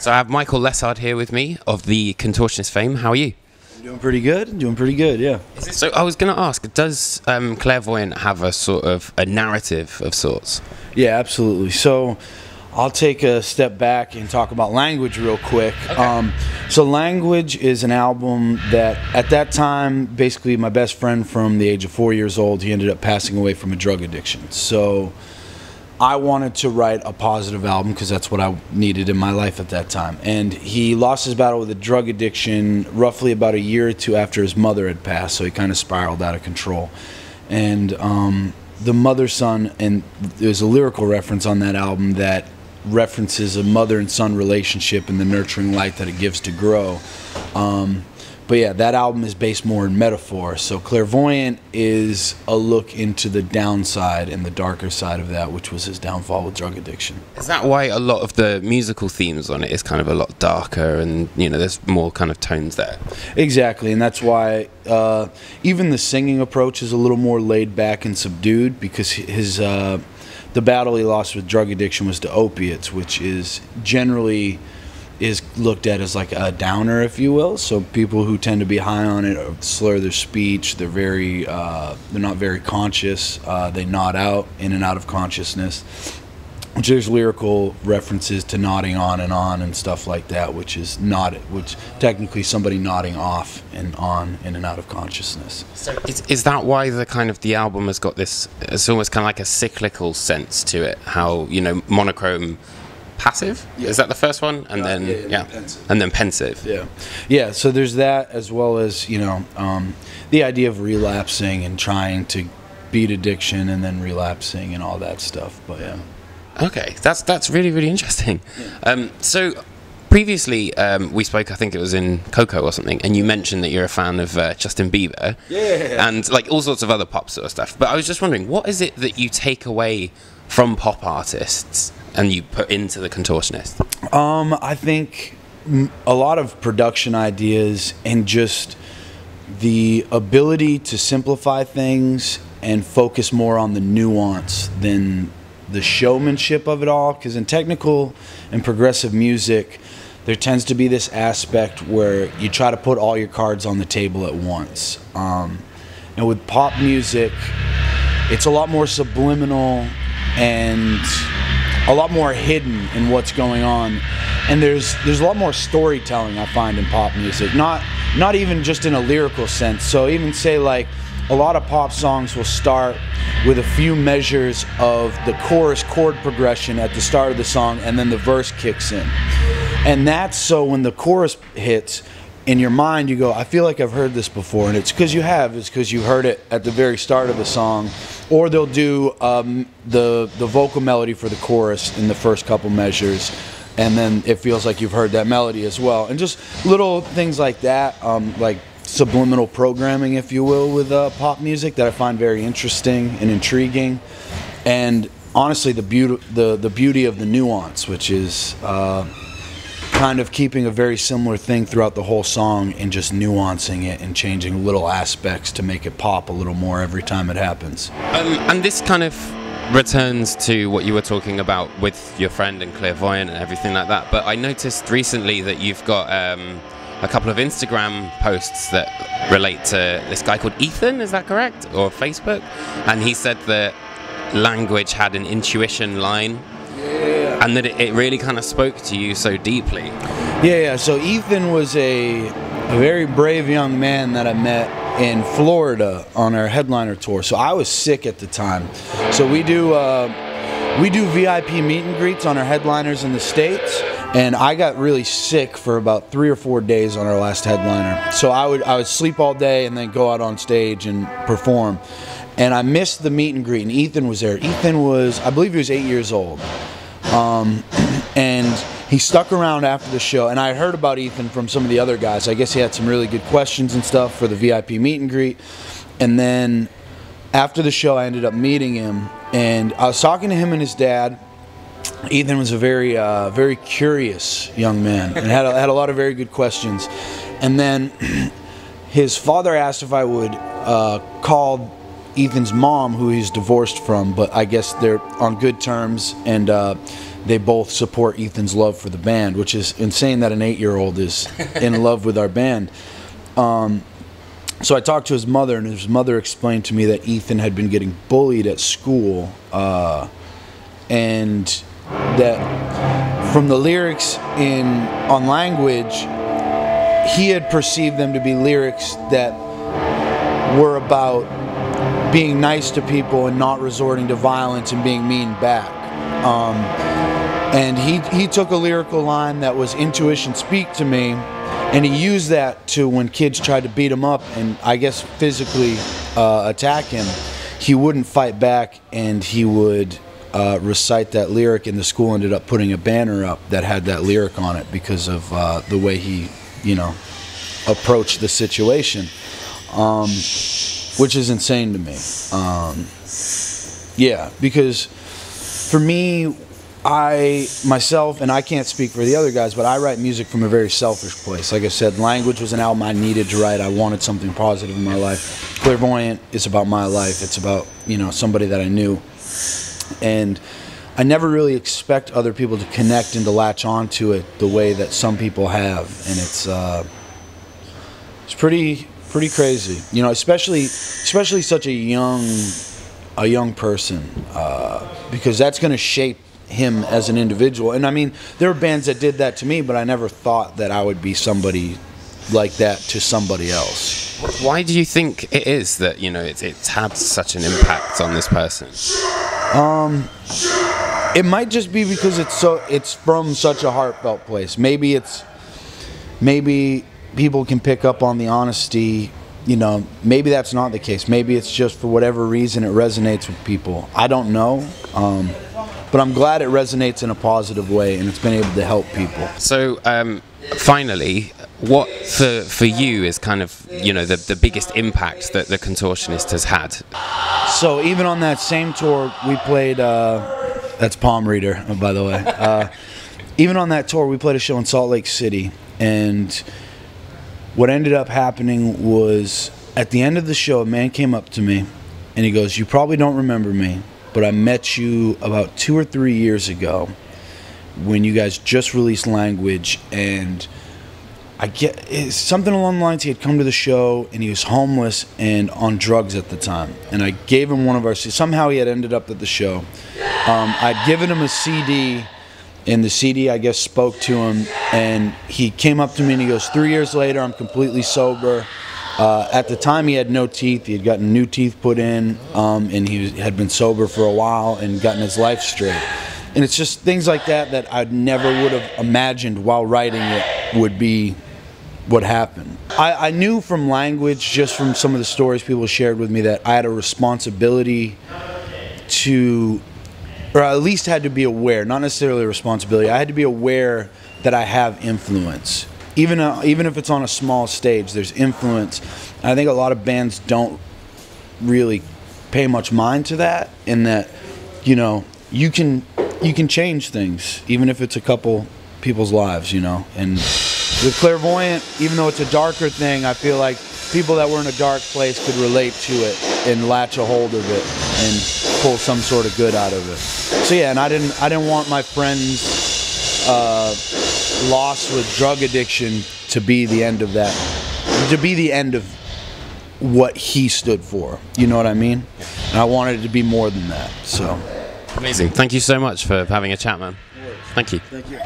So I have Michael Lessard here with me of the Contortionist fame. How are you? Doing pretty good. Doing pretty good, yeah. So I was going to ask, does Clairvoyant have a sort of a narrative of sorts? Yeah, absolutely. So I'll take a step back and talk about Language real quick. Okay. So Language is an album that at that time, basically my best friend from the age of 4 years old, he ended up passing away from a drug addiction. So I wanted to write a positive album because that's what I needed in my life at that time. And he lost his battle with a drug addiction roughly about a year or two after his mother had passed, so he kind of spiraled out of control. And the mother-son, and there's a lyrical reference on that album that references a mother and son relationship and the nurturing light that it gives to grow. But yeah, that album is based more in metaphor. So Clairvoyant is a look into the downside and the darker side of that, which was his downfall with drug addiction. Is that why a lot of the musical themes on it is kind of a lot darker and, you know, there's more kind of tones there? Exactly, and that's why even the singing approach is a little more laid back and subdued, because his the battle he lost with drug addiction was to opiates, which is generally looked at as like a downer, if you will. So people who tend to be high on it slur their speech. They're not very conscious. They nod out, in and out of consciousness. Which there's lyrical references to nodding on and stuff like that, which technically somebody nodding off and on, in and out of consciousness. So is that why the album has got this? It's almost kind of like a cyclical sense to it. How, you know, monochrome. Passive? Yeah. Is that the first one? And then and then pensive. Yeah. So there's that, as well as, you know, the idea of relapsing and trying to beat addiction and then relapsing and all that stuff. But yeah. Okay, that's really interesting. Yeah. So previously we spoke, I think it was in Coco or something, and you mentioned that you're a fan of Justin Bieber. Yeah. And like all sorts of other pop sort of stuff. But I was just wondering, what is it that you take away from pop artists and you put into the Contortionist? I think a lot of production ideas and just the ability to simplify things and focus more on the nuance than the showmanship of it all. Because in technical and progressive music, there tends to be this aspect where you try to put all your cards on the table at once. And with pop music, it's a lot more subliminal and a lot more hidden in what's going on, and there's a lot more storytelling I find in pop music, not even just in a lyrical sense. So even say like a lot of pop songs will start with a few measures of the chorus chord progression at the start of the song, and then the verse kicks in, and that's so when the chorus hits, in your mind you go, I feel like I've heard this before, and it's because you have. It's because you heard it at the very start of the song. Or they'll do the vocal melody for the chorus in the first couple measures, and then it feels like you've heard that melody as well. And just little things like that, like subliminal programming, if you will, with pop music that I find very interesting and intriguing. And honestly, the beauty of the nuance, which is kind of keeping a very similar thing throughout the whole song and just nuancing it and changing little aspects to make it pop a little more every time it happens. And this kind of returns to what you were talking about with your friend and Clairvoyant and everything like that, but I noticed recently that you've got a couple of Instagram posts that relate to this guy called Ethan, is that correct? Or Facebook? And he said that Language had an intuition line. Yeah. And that it really kind of spoke to you so deeply. Yeah. So Ethan was a very brave young man that I met in Florida on our headliner tour. So I was sick at the time. So we do VIP meet and greets on our headliners in the States, and I got really sick for about 3 or 4 days on our last headliner. So I would sleep all day and then go out on stage and perform. And I missed the meet and greet, and Ethan was there. Ethan was, I believe he was 8 years old. And he stuck around after the show, and I heard about Ethan from some of the other guys. I guess he had some really good questions and stuff for the VIP meet and greet. And then after the show, I ended up meeting him, and I was talking to him and his dad. Ethan was a very curious young man and had a lot of very good questions. And then his father asked if I would call Ethan's mom, who he's divorced from, but I guess they're on good terms, and they both support Ethan's love for the band, which is insane that an 8-year-old is in love with our band. So I talked to his mother, and his mother explained to me that Ethan had been getting bullied at school, and that from the lyrics on Language, he had perceived them to be lyrics that were about being nice to people and not resorting to violence and being mean back. And he took a lyrical line that was "Intuition, speak to me," and he used that to, when kids tried to beat him up and I guess physically attack him, he wouldn't fight back, and he would recite that lyric, and the school ended up putting a banner up that had that lyric on it because of the way he, you know, approached the situation, which is insane to me. Yeah, because for me, myself, and I can't speak for the other guys, but I write music from a very selfish place. Like I said, Language was an album I needed to write. I wanted something positive in my life. Clairvoyant is about my life. It's about, you know, somebody that I knew. And I never really expect other people to connect and to latch onto it the way that some people have. And it's pretty crazy, you know, especially such a young person, because that's going to shape him as an individual. And I mean, there were bands that did that to me, but I never thought that I would be somebody like that to somebody else. Why do you think it is that, you know, it's had such an impact on this person? It might just be because it's from such a heartfelt place. Maybe people can pick up on the honesty. You know, maybe that's not the case. Maybe it's just for whatever reason it resonates with people. I don't know. But I'm glad it resonates in a positive way, and it's been able to help people. So, finally, what for you is kind of, you know, the biggest impact that the Contortionist has had? So even on that same tour, we played, that's Palm Reader, by the way. Even on that tour, we played a show in Salt Lake City, and what ended up happening was, at the end of the show, a man came up to me, and he goes, "You probably don't remember me, but I met you about 2 or 3 years ago when you guys just released Language, and it's something along the lines, he had come to the show and he was homeless and on drugs at the time, and I gave him one of our, somehow he had ended up at the show. I'd given him a CD, and the CD, I guess, spoke to him, and he came up to me and he goes, 3 years later, I'm completely sober. At the time, he had no teeth. He had gotten new teeth put in, and he had been sober for a while and gotten his life straight. And it's just things like that I never would have imagined while writing it would be what happened. I knew from Language, just from some of the stories people shared with me, that I had a responsibility to, or at least had to be aware, not necessarily a responsibility, I had to be aware that I have influence. Even if it's on a small stage, there's influence. And I think a lot of bands don't really pay much mind to that, in that, you know, you can change things, even if it's a couple people's lives, you know. And with Clairvoyant, even though it's a darker thing, I feel like people that were in a dark place could relate to it and latch a hold of it and pull some sort of good out of it. So yeah, and I didn't want my friends' loss with drug addiction to be the end of that, to be the end of what he stood for. You know what I mean? And I wanted it to be more than that. So amazing. Thank you so much for having a chat, man. Thank you. Thank you.